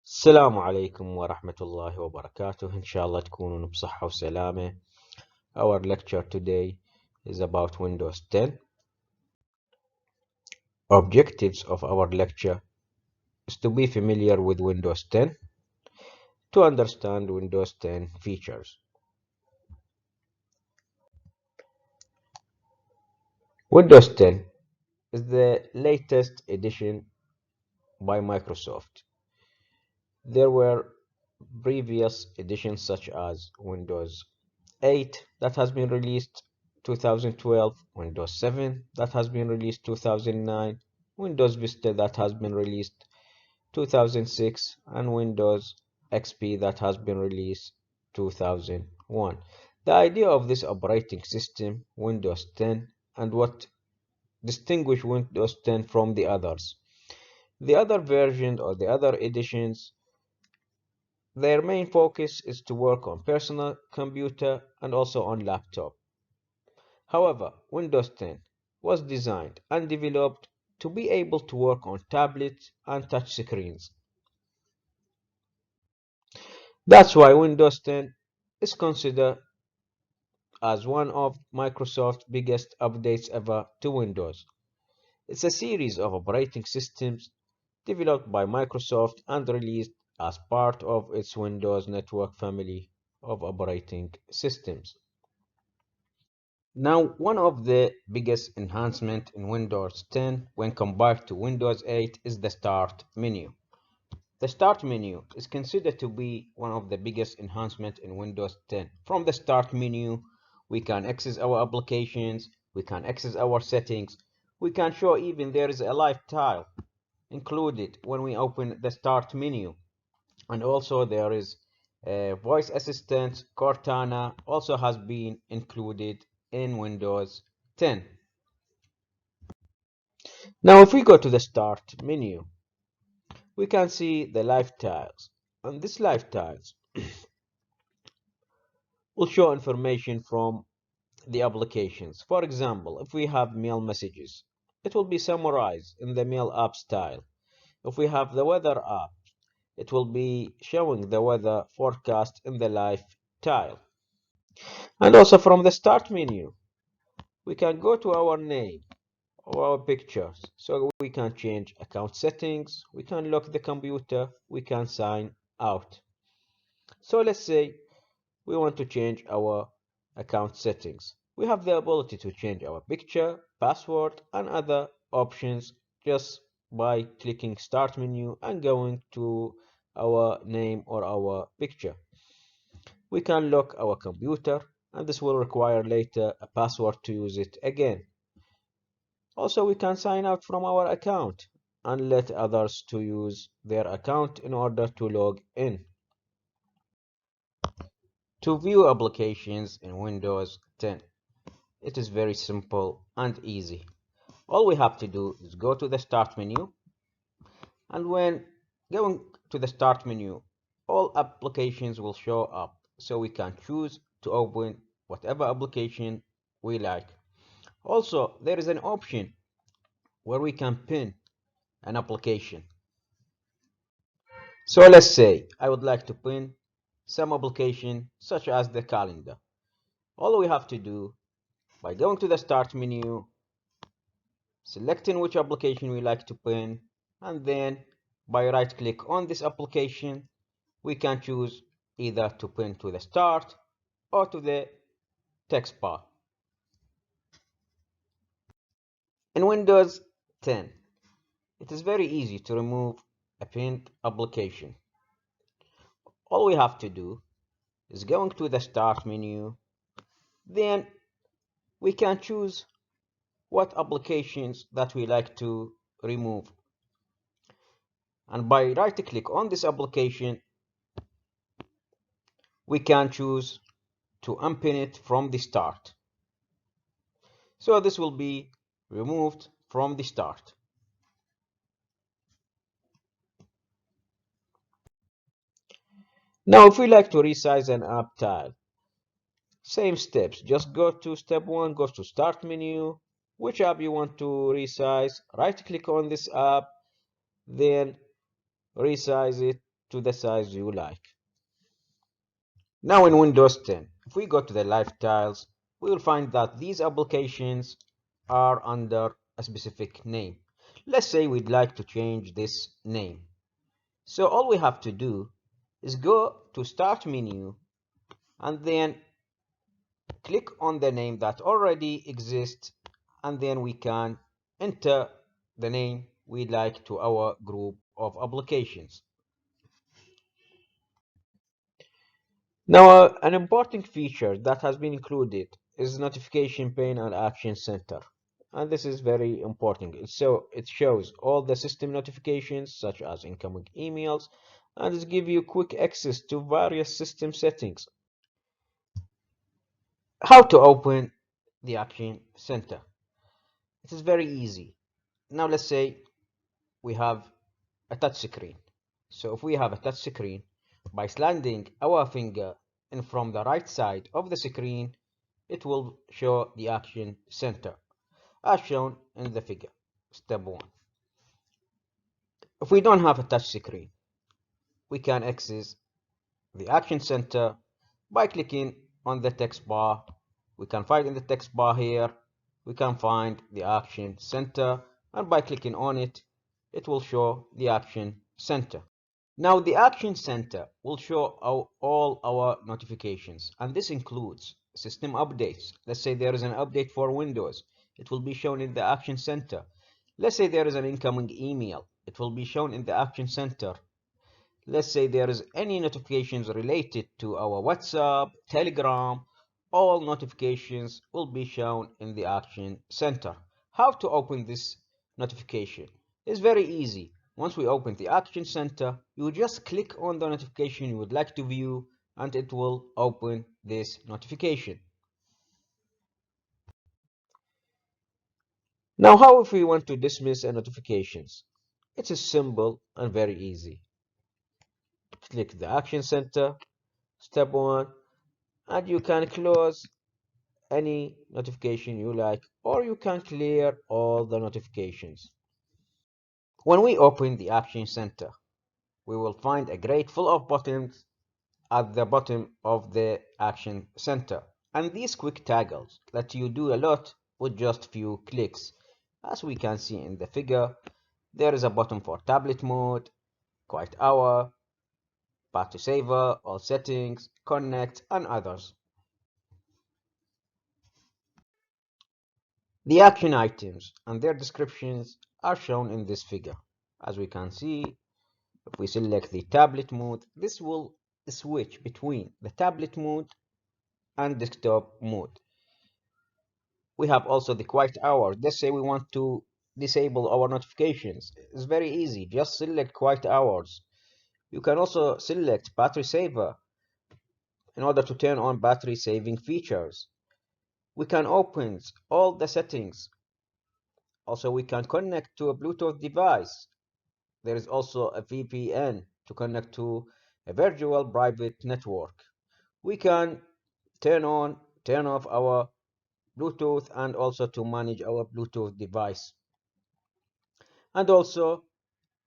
السلام عليكم ورحمة الله وبركاته. إن شاء الله تكونون بصحة وسلامة. Our lecture today is about Windows 10. Objectives of our lecture is to be familiar with Windows 10, to understand Windows 10 features. Windows 10 is the latest edition by Microsoft. There were previous editions such as Windows 8 that has been released 2012, Windows 7 that has been released 2009, Windows Vista that has been released 2006, and Windows XP that has been released 2001. The idea of this operating system, Windows 10, and what distinguishes Windows 10 from the others. The other versions or the other editions, their main focus is to work on personal computer and also on laptop. However, Windows 10 was designed and developed to be able to work on tablets and touch screens. That's why Windows 10 is considered as one of Microsoft's biggest updates ever to Windows. It's a series of operating systems developed by Microsoft and released as part of its Windows Network family of operating systems. Now, one of the biggest enhancements in Windows 10 when compared to Windows 8 is the Start menu. The Start menu is considered to be one of the biggest enhancements in Windows 10. From the Start menu, we can access our applications, we can access our settings, we can show even there is a live tile included when we open the Start menu. And also there is a voice assistant, Cortana, also has been included in Windows 10. Now if we go to the Start menu, we can see the live tiles. And these live tiles will show information from the applications. For example, if we have mail messages, it will be summarized in the mail app style. If we have the weather app, it will be showing the weather forecast in the live tile. And also from the Start menu, we can go to our name or our pictures. So we can change account settings, we can lock the computer, we can sign out. So let's say we want to change our account settings. We have the ability to change our picture, password, and other options just by clicking Start menu and going to our name or our picture. We can lock our computer, and this will require later a password to use it again. Also, we can sign out from our account and let others to use their account in order to log in. To view applications in Windows 10, it is very simple and easy. All we have to do is go to the Start menu, and when going to the Start menu, all applications will show up, so we can choose to open whatever application we like. Also, there is an option where we can pin an application. So let's say I would like to pin some application such as the calendar. All we have to do by going to the Start menu, selecting which application we like to pin, and then by right click on this application, we can choose either to pin to the start or to the text bar. In Windows 10, it is very easy to remove a pinned application. All we have to do is going to the Start menu, then we can choose what applications that we like to remove. And by right click on this application, we can choose to unpin it from the start. So this will be removed from the start. Now if we like to resize an app tile, same steps, just go to step 1, go to Start menu, which app you want to resize, right click on this app, then resize it to the size you like. Now in Windows 10, if we go to the Live Tiles, we will find that these applications are under a specific name. Let's say we'd like to change this name. So all we have to do is go to Start menu and then click on the name that already exists, and then we can enter the name we'd like to our group of applications. Now, an important feature that has been included is notification pane and action center. And this is very important. So it shows all the system notifications such as incoming emails, and it gives you quick access to various system settings. How to open the action center? It is very easy. Now let's say we have a touch screen. So if we have a touch screen, by sliding our finger in from the right side of the screen, it will show the action center as shown in the figure. Step 1. If we don't have a touch screen, we can access the action center by clicking on the text bar. We can find in the text bar here, we can find the action center, and by clicking on it, it will show the action center. Now the action center will show all our notifications, and this includes system updates. Let's say there is an update for Windows, it will be shown in the action center. Let's say there is an incoming email, it will be shown in the action center. Let's say there is any notifications related to our WhatsApp, Telegram, all notifications will be shown in the action center. How to open this notification? It's very easy. Once we open the action center, you just click on the notification you would like to view and it will open this notification. Now, how if we want to dismiss a notifications? It is simple and very easy. Click the action center, step 1, and you can close any notification you like, or you can clear all the notifications. When we open the action center, we will find a grid full of buttons at the bottom of the action center, and these quick toggles let you do a lot with just few clicks. As we can see in the figure, there is a button for tablet mode, quiet hour, battery saver, all settings, connect, and others. The action items and their descriptions are shown in this figure. As we can see, if we select the tablet mode, this will switch between the tablet mode and desktop mode. We have also the quiet hours. Let's say we want to disable our notifications. It's very easy. Just select quiet hours. You can also select battery saver in order to turn on battery saving features. We can open all the settings. Also, we can connect to a Bluetooth device. There is also a VPN to connect to a virtual private network. We can turn on, turn off our Bluetooth and also to manage our Bluetooth device. And also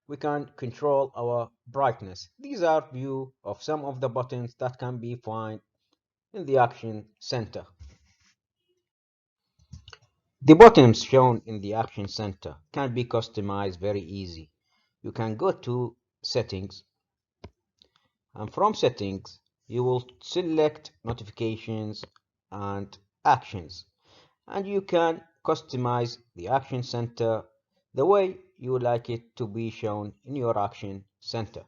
we can control our brightness. These are view of some of the buttons that can be found in the action center. The buttons shown in the action center can be customized very easy. You can go to settings, and from settings you will select notifications and actions, and you can customize the action center the way you would like it to be shown in your action center.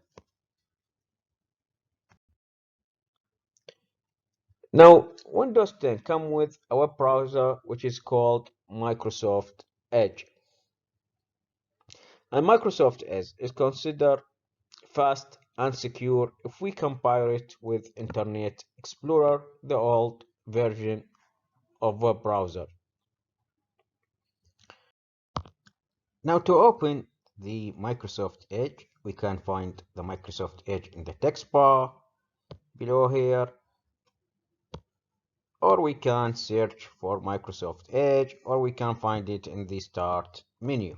Now, Windows 10 comes with a web browser which is called Microsoft Edge. And Microsoft Edge is considered fast and secure if we compare it with Internet Explorer, the old version of web browser. Now to open the Microsoft Edge, we can find the Microsoft Edge in the text bar below here, or we can search for Microsoft Edge, or we can find it in the Start menu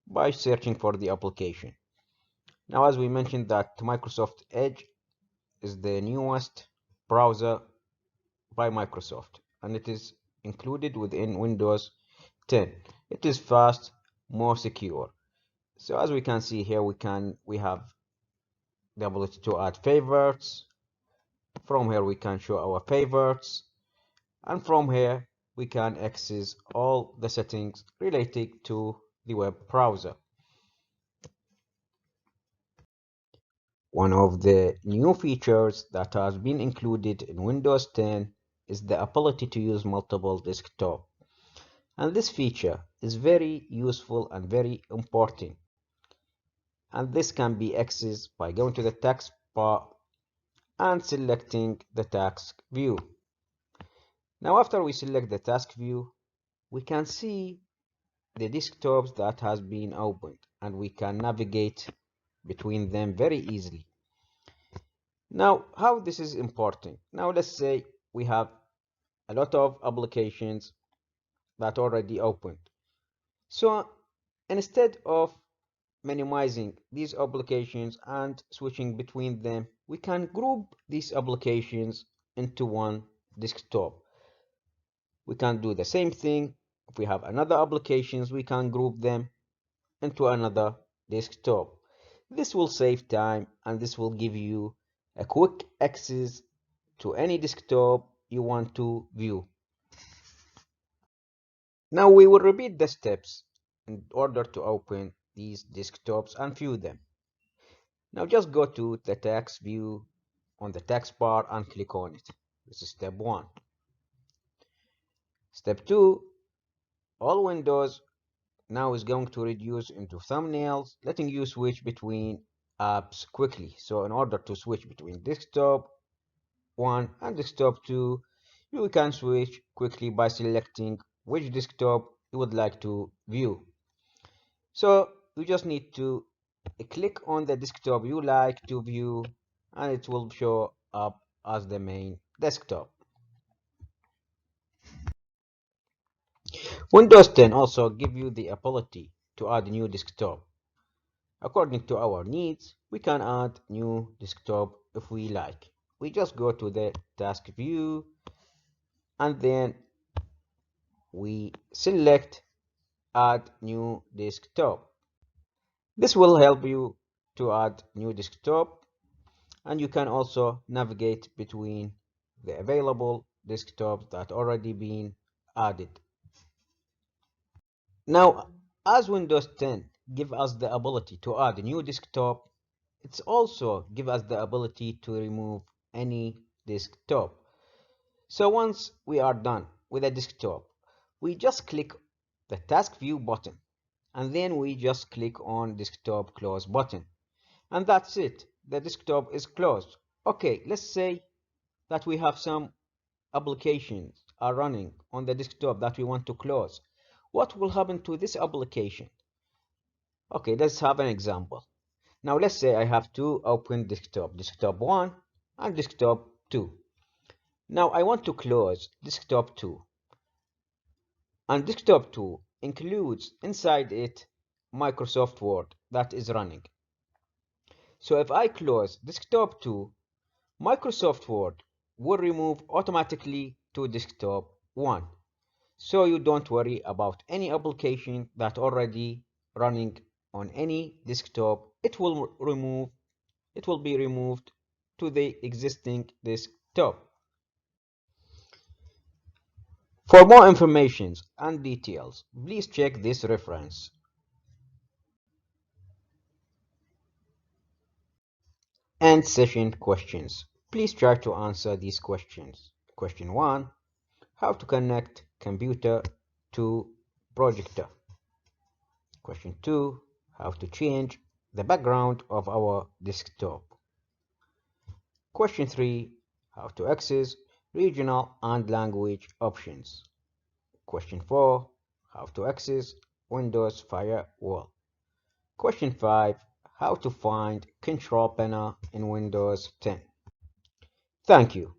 by searching for the application. Now, as we mentioned that Microsoft Edge is the newest browser by Microsoft, and it is included within Windows 10. It is fast, more secure. So as we can see here, we have the ability to add favorites. From here we can show our favorites, and from here we can access all the settings related to the web browser. One of the new features that has been included in Windows 10 is the ability to use multiple desktops. And this feature is very useful and very important. And this can be accessed by going to the task bar and selecting the task view. Now after we select the task view, we can see the desktops that has been opened, and we can navigate between them very easily. Now, how this is important? Now let's say we have a lot of applications that already opened. So instead of minimizing these applications and switching between them, we can group these applications into one desktop. We can do the same thing. If we have another applications, we can group them into another desktop. This will save time, and this will give you a quick access to any desktop you want to view. Now we will repeat the steps in order to open these desktops and view them. Now just go to the text view on the text bar and click on it. This is step 1. Step 2, all windows now is going to reduce into thumbnails, letting you switch between apps quickly. So in order to switch between desktop 1 and desktop 2, you can switch quickly by selecting which desktop you would like to view. So you just need to click on the desktop you like to view, and it will show up as the main desktop. Windows 10 also give you the ability to add new desktop. According to our needs, we can add new desktop if we like. We just go to the task view, and then we select add new desktop. This will help you to add new desktop, and you can also navigate between the available desktops that already been added. Now, as Windows 10 give us the ability to add a new desktop, it's also give us the ability to remove any desktop. So once we are done with a desktop, we just click the task view button, and then we just click on desktop close button, and that's it. The desktop is closed. Okay, let's say that we have some applications are running on the desktop that we want to close. What will happen to this application? Okay, let's have an example. Now let's say I have two open desktop, desktop 1 and desktop 2. Now I want to close desktop 2, and desktop 2 includes inside it Microsoft Word that is running. So if I close desktop 2, Microsoft Word will remove automatically to desktop 1. So you don't worry about any application that already running on any desktop. It will be removed to the existing desktop. For more information and details, please check this reference. End session questions. Please try to answer these questions. Question 1. How to connect computer to projector. Question 2. How to change the background of our desktop. Question 3. How to access regional and language options. Question 4. How to access Windows Firewall. Question 5. How to find Control Panel in Windows 10. Thank you.